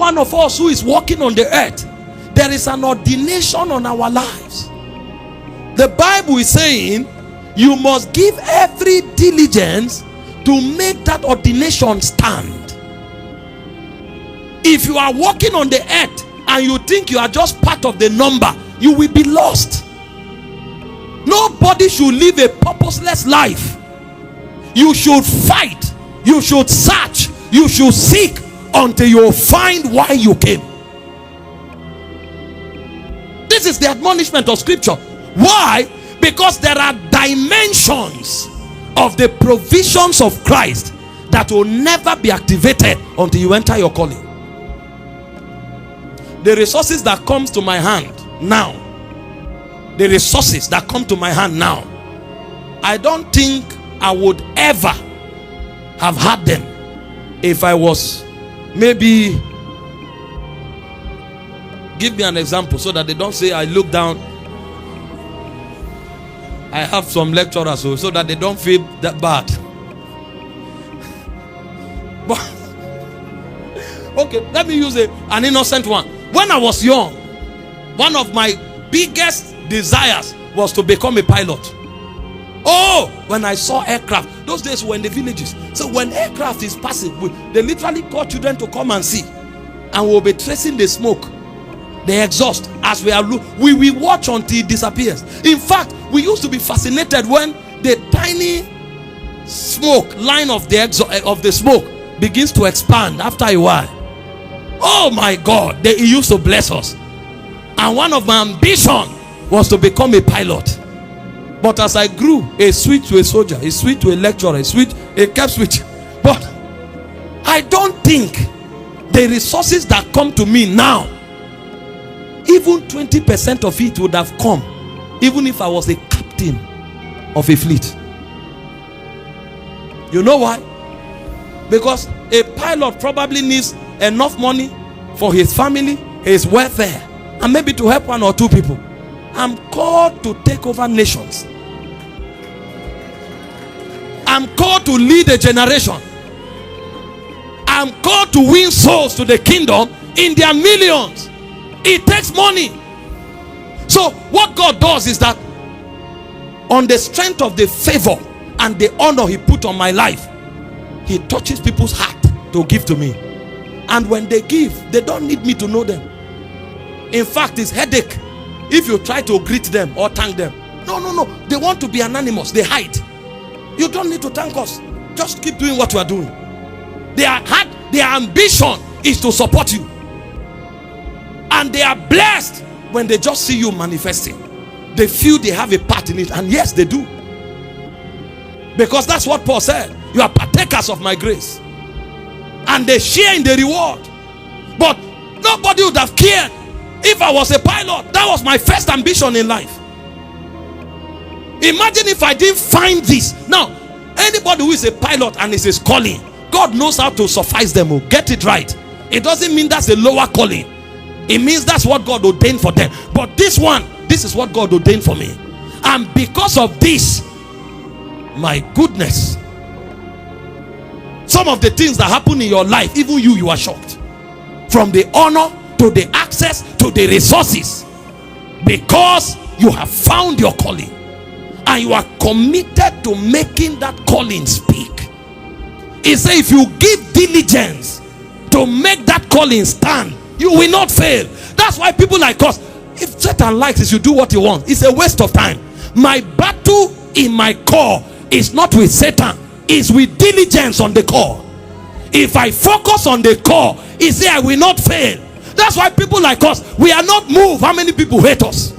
one of us who is walking on the earth, there is an ordination on our lives. The Bible is saying you must give every diligence to make that ordination stand. If you are walking on the earth and you think you are just part of the number, you will be lost. Nobody should live a purposeless life. You should fight, you should search, you should seek until you find why you came. This is the admonishment of scripture. Why? Because there are dimensions of the provisions of Christ that will never be activated until you enter your calling. The resources that comes to my hand now, the resources that come to my hand now, I don't think I would ever have had them if I was maybe, give me an example so that they don't say I look down. I have some lecturers so that they don't feel that bad. But okay, let me use an innocent one. When I was young, one of my biggest desires was to become a pilot. Oh, when I saw aircraft, those days were in the villages. So when aircraft is passing, they literally call children to come and see, and we'll be tracing the smoke, the exhaust, as we will watch until it disappears. In fact, we used to be fascinated when the tiny smoke line of the smoke begins to expand after a while. Oh my God, he used to bless us. And one of my ambition was to become a pilot. But as I grew, a switch to a soldier, a switch to a lecturer, a kept switch. But I don't think the resources that come to me now, even 20% of it would have come even if I was a captain of a fleet. You know why? Because a pilot probably needs enough money for his family, his welfare, and maybe to help one or two people. I'm called to take over nations. I'm called to lead a generation. I'm called to win souls to the kingdom in their millions. It takes money. So what God does is that on the strength of the favor and the honor he put on my life, he touches people's heart to give to me. And when they give, they don't need me to know them. In fact, it's headache if you try to greet them or thank them. No. They want to be anonymous. They hide. You don't need to thank us. Just keep doing what you are doing. Their ambition is to support you. And they are blessed when they just see you manifesting. They feel they have a part in it. And yes, they do. Because that's what Paul said. You are partakers of my grace. And they share in the reward. But nobody would have cared if I was a pilot. That was my first ambition in life. Imagine if I didn't find this. Now, anybody who is a pilot and is his calling, God knows how to suffice them. Get it right. It doesn't mean that's a lower calling. It means that's what God ordained for them. But this is what God ordained for me. And because of this, my goodness, some of the things that happen in your life, even you are shocked. From the honor to the access to the resources, because you have found your calling and you are committed to making that calling speak. He said if you give diligence to make that calling stand, you will not fail. That's why people like us, if Satan likes it, you do what he wants. It's a waste of time. My battle in my core is not with Satan, it's with diligence on the core. If I focus on the core, he said I will not fail. That's why people like us, we are not moved. How many people hate us?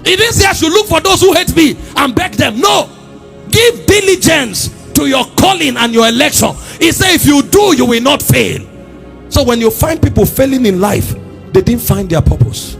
He didn't say I should look for those who hate me and beg them. No. Give diligence to your calling and your election. He said if you do, you will not fail. So when you find people failing in life, they didn't find their purpose.